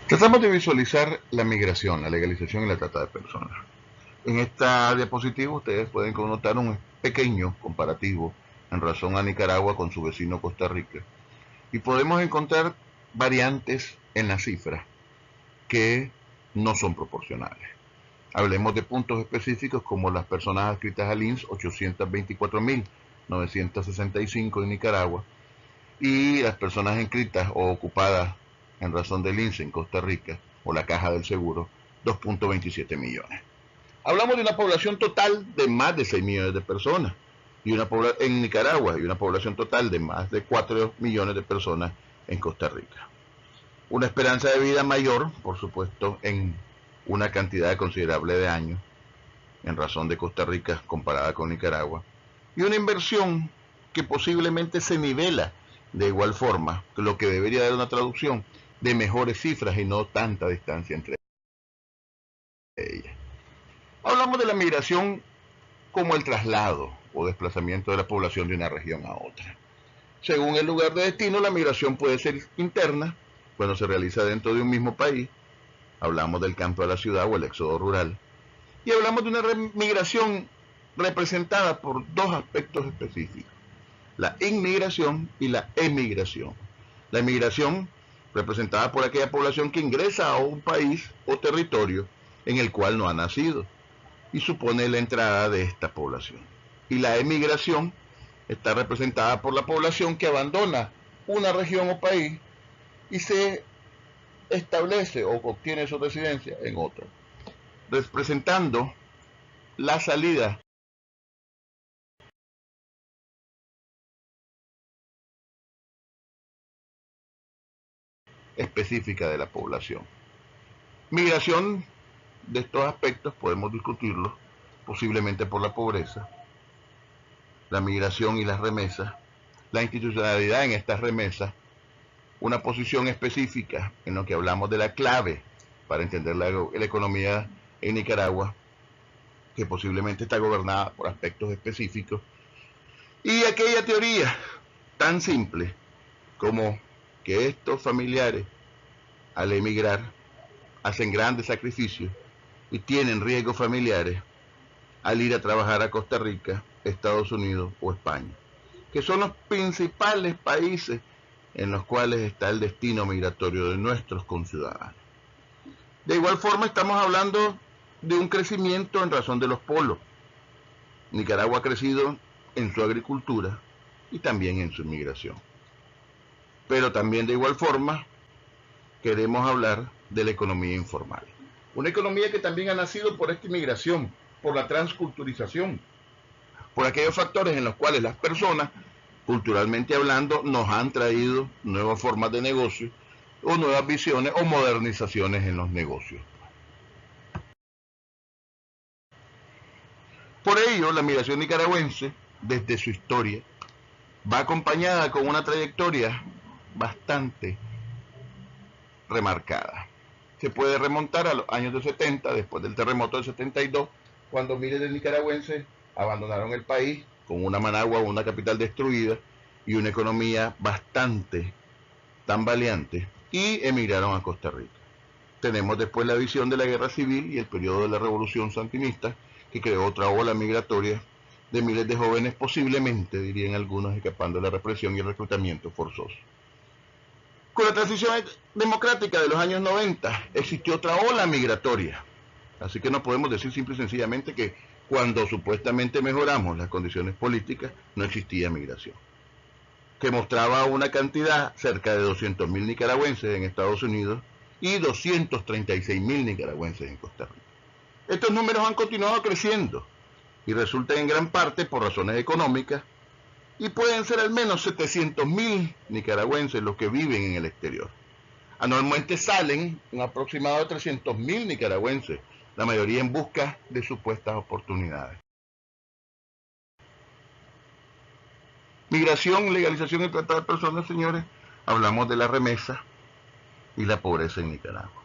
Tratamos de visualizar la migración, la legalización y la trata de personas. En esta diapositiva ustedes pueden connotar un pequeño comparativo en relación a Nicaragua con su vecino Costa Rica. Y podemos encontrar variantes en las cifras que no son proporcionales. Hablemos de puntos específicos como las personas adscritas al INS, 824.965 en Nicaragua, y las personas inscritas o ocupadas en razón del INSE en Costa Rica, o la Caja del Seguro, 2.27 millones. Hablamos de una población total de más de 6 millones de personas y en Nicaragua, y una población total de más de 4 millones de personas en Costa Rica. Una esperanza de vida mayor, por supuesto, en una cantidad considerable de años, en razón de Costa Rica comparada con Nicaragua, y una inversión que posiblemente se nivela de igual forma, lo que debería dar una traducción de mejores cifras y no tanta distancia entre ellas. Hablamos de la migración como el traslado o desplazamiento de la población de una región a otra. Según el lugar de destino, la migración puede ser interna, cuando se realiza dentro de un mismo país. Hablamos del campo a la ciudad o el éxodo rural. Y hablamos de una migración representada por dos aspectos específicos: la inmigración y la emigración. La emigración, representada por aquella población que ingresa a un país o territorio en el cual no ha nacido, y supone la entrada de esta población. Y la emigración está representada por la población que abandona una región o país y se establece o obtiene su residencia en otra, representando la salida específica de la población. Migración, de estos aspectos podemos discutirlo, posiblemente por la pobreza, la migración y las remesas, la institucionalidad en estas remesas, una posición específica en lo que hablamos de la clave para entender la economía en Nicaragua, que posiblemente está gobernada por aspectos específicos, y aquella teoría tan simple como que estos familiares al emigrar hacen grandes sacrificios y tienen riesgos familiares al ir a trabajar a Costa Rica, Estados Unidos o España, que son los principales países en los cuales está el destino migratorio de nuestros conciudadanos. De igual forma, estamos hablando de un crecimiento en razón de los polos. Nicaragua ha crecido en su agricultura y también en su inmigración. Pero también de igual forma queremos hablar de la economía informal. Una economía que también ha nacido por esta inmigración, por la transculturización, por aquellos factores en los cuales las personas, culturalmente hablando, nos han traído nuevas formas de negocio o nuevas visiones o modernizaciones en los negocios. Por ello, la migración nicaragüense, desde su historia, va acompañada con una trayectoria bastante remarcada. Se puede remontar a los años de 70, después del terremoto del 72, cuando miles de nicaragüenses abandonaron el país con una Managua, una capital destruida y una economía bastante tambaleante, y emigraron a Costa Rica. Tenemos después la visión de la guerra civil y el periodo de la revolución sandinista, que creó otra ola migratoria de miles de jóvenes, posiblemente, dirían algunos, escapando de la represión y el reclutamiento forzoso. Con la transición democrática de los años 90 existió otra ola migratoria. Así que no podemos decir simple y sencillamente que cuando supuestamente mejoramos las condiciones políticas no existía migración. Que mostraba una cantidad cerca de 200.000 nicaragüenses en Estados Unidos y 236.000 nicaragüenses en Costa Rica. Estos números han continuado creciendo y resultan en gran parte por razones económicas, y pueden ser al menos 700.000 nicaragüenses los que viven en el exterior. Anualmente salen un aproximado de 300.000 nicaragüenses, la mayoría en busca de supuestas oportunidades. Migración, legalización y trata de personas, señores. Hablamos de la remesa y la pobreza en Nicaragua.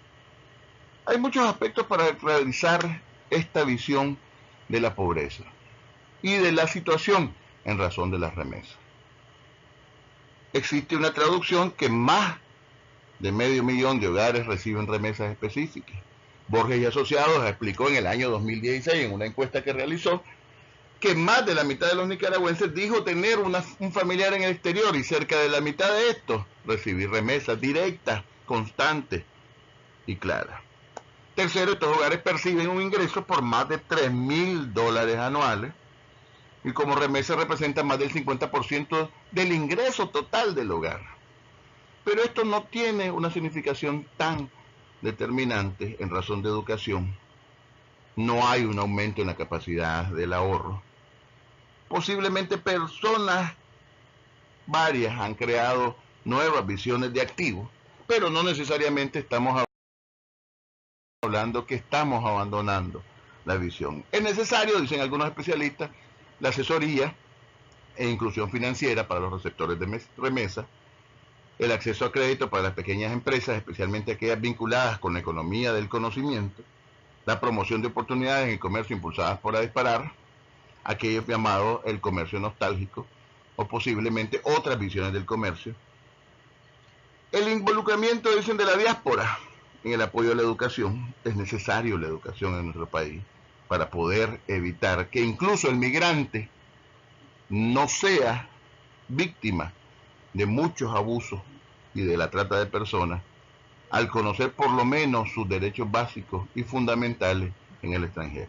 Hay muchos aspectos para realizar esta visión de la pobreza y de la situación en razón de las remesas. Existe una traducción que más de 500.000 de hogares reciben remesas específicas. Borges y Asociados explicó en el año 2016, en una encuesta que realizó, que más de la mitad de los nicaragüenses dijo tener un familiar en el exterior, y cerca de la mitad de estos recibir remesas directas, constantes y claras. Tercero, estos hogares perciben un ingreso por más de $3.000 anuales, y como remesa representa más del 50% del ingreso total del hogar. Pero esto no tiene una significación tan determinante en razón de educación. No hay un aumento en la capacidad del ahorro. Posiblemente personas varias han creado nuevas visiones de activos, pero no necesariamente estamos hablando que estamos abandonando la visión. Es necesario, dicen algunos especialistas, la asesoría e inclusión financiera para los receptores de remesa, el acceso a crédito para las pequeñas empresas, especialmente aquellas vinculadas con la economía del conocimiento, la promoción de oportunidades en el comercio impulsadas por Adesparar, aquello llamado el comercio nostálgico, o posiblemente otras visiones del comercio. El involucramiento, dicen, de la diáspora en el apoyo a la educación. Es necesario la educación en nuestro país para poder evitar que incluso el migrante no sea víctima de muchos abusos y de la trata de personas, al conocer por lo menos sus derechos básicos y fundamentales en el extranjero.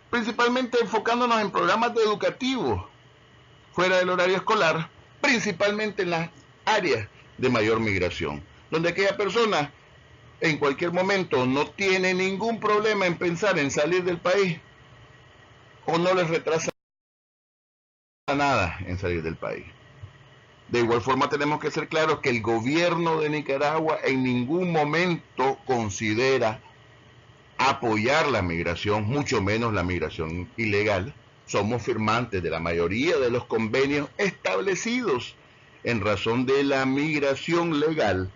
Principalmente enfocándonos en programas educativos fuera del horario escolar, principalmente en las áreas de mayor migración, donde aquella persona en cualquier momento no tiene ningún problema en pensar en salir del país, o no les retrasa nada en salir del país. De igual forma tenemos que ser claros que el gobierno de Nicaragua en ningún momento considera apoyar la migración, mucho menos la migración ilegal. Somos firmantes de la mayoría de los convenios establecidos en razón de la migración legal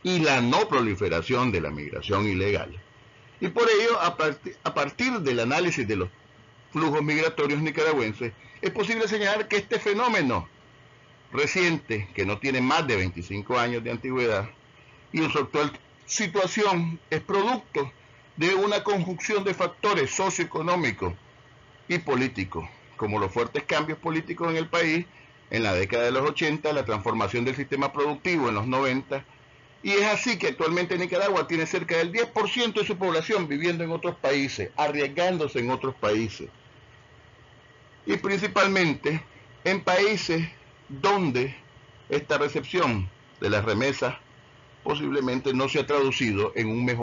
y la no proliferación de la migración ilegal. Y por ello, a partir del análisis de los flujos migratorios nicaragüenses, es posible señalar que este fenómeno reciente, que no tiene más de 25 años de antigüedad, y en su actual situación es producto de una conjunción de factores socioeconómicos y políticos, como los fuertes cambios políticos en el país en la década de los 80, la transformación del sistema productivo en los 90, y es así que actualmente Nicaragua tiene cerca del 10% de su población viviendo en otros países, arriesgándose en otros países, y principalmente en países donde esta recepción de las remesas posiblemente no se ha traducido en un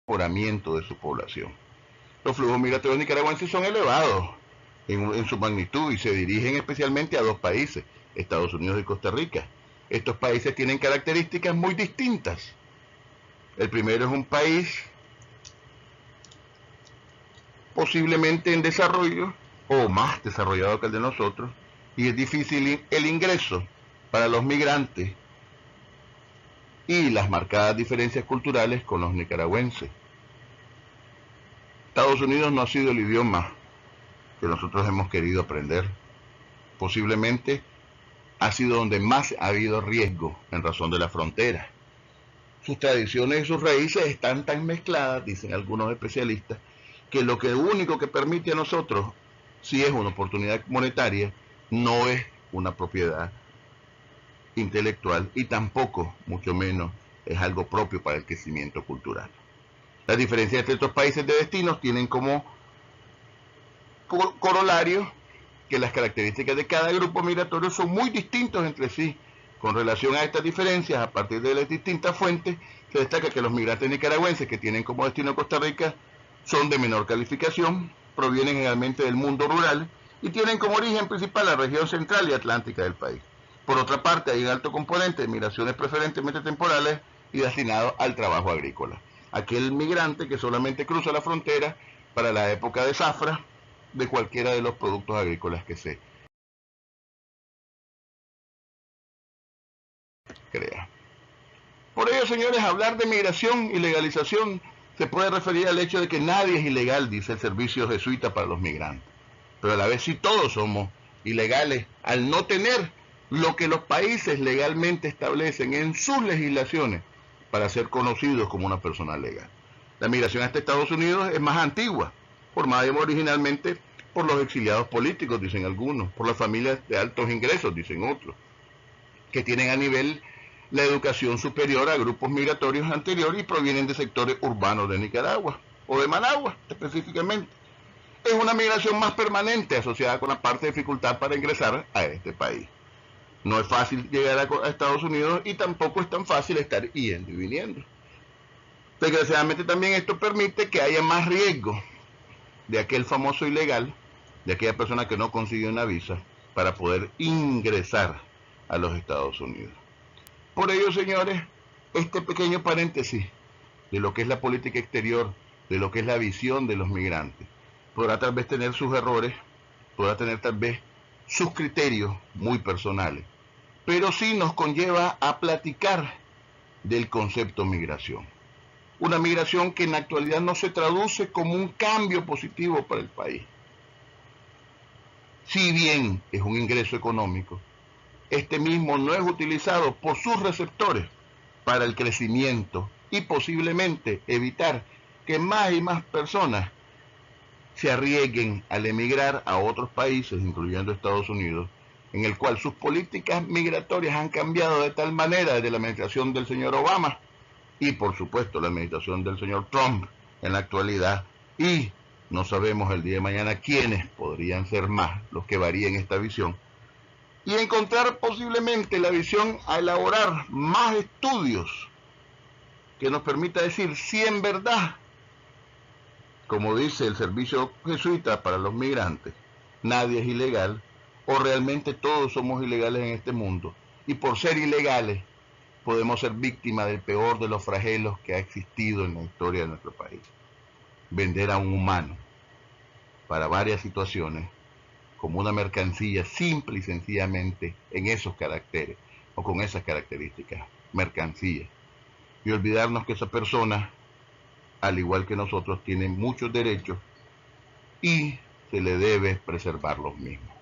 mejoramiento de su población. Los flujos migratorios nicaragüenses son elevados en su magnitud y se dirigen especialmente a dos países, Estados Unidos y Costa Rica. Estos países tienen características muy distintas. El primero es un país posiblemente en desarrollo o más desarrollado que el de nosotros, y es difícil el ingreso para los migrantes y las marcadas diferencias culturales con los nicaragüenses. Estados Unidos no ha sido el idioma que nosotros hemos querido aprender. Posiblemente ha sido donde más ha habido riesgo en razón de la frontera. Sus tradiciones y sus raíces están tan mezcladas, dicen algunos especialistas, que lo único que permite a nosotros, si es una oportunidad monetaria, no es una propiedad intelectual y tampoco, mucho menos, es algo propio para el crecimiento cultural. Las diferencias entre estos países de destinos tienen como corolario que las características de cada grupo migratorio son muy distintos entre sí. Con relación a estas diferencias, a partir de las distintas fuentes, se destaca que los migrantes nicaragüenses que tienen como destino Costa Rica son de menor calificación, provienen generalmente del mundo rural y tienen como origen principal la región central y atlántica del país. Por otra parte, hay un alto componente de migraciones preferentemente temporales y destinados al trabajo agrícola. Aquel migrante que solamente cruza la frontera para la época de zafra de cualquiera de los productos agrícolas que se crea. Por ello, señores, hablar de migración y legalización se puede referir al hecho de que nadie es ilegal, dice el servicio jesuita para los migrantes. Pero a la vez sí todos somos ilegales al no tener lo que los países legalmente establecen en sus legislaciones para ser conocidos como una persona legal. La migración hasta Estados Unidos es más antigua, formada originalmente por los exiliados políticos, dicen algunos, por las familias de altos ingresos, dicen otros, que tienen a nivel la educación superior a grupos migratorios anteriores y provienen de sectores urbanos de Nicaragua o de Managua específicamente. Es una migración más permanente asociada con la parte de dificultad para ingresar a este país. No es fácil llegar a Estados Unidos y tampoco es tan fácil estar yendo y viniendo. Desgraciadamente también esto permite que haya más riesgo de aquel famoso ilegal, de aquella persona que no consiguió una visa para poder ingresar a los Estados Unidos. Por ello, señores, este pequeño paréntesis de lo que es la política exterior, de lo que es la visión de los migrantes, podrá tal vez tener sus errores, podrá tener tal vez sus criterios muy personales, pero sí nos conlleva a platicar del concepto migración. Una migración que en la actualidad no se traduce como un cambio positivo para el país. Si bien es un ingreso económico, este mismo no es utilizado por sus receptores para el crecimiento y posiblemente evitar que más y más personas se arriesguen al emigrar a otros países, incluyendo Estados Unidos, en el cual sus políticas migratorias han cambiado de tal manera desde la administración del señor Obama y por supuesto la administración del señor Trump en la actualidad, y no sabemos el día de mañana quiénes podrían ser más los que varíen esta visión, y encontrar posiblemente la visión a elaborar más estudios que nos permita decir si en verdad, como dice el servicio jesuita para los migrantes, nadie es ilegal, o realmente todos somos ilegales en este mundo, y por ser ilegales podemos ser víctimas del peor de los flagelos que ha existido en la historia de nuestro país. Vender a un humano para varias situaciones como una mercancía simple y sencillamente en esos caracteres o con esas características, mercancía. Y olvidarnos que esa persona, al igual que nosotros, tiene muchos derechos y se le debe preservar los mismos.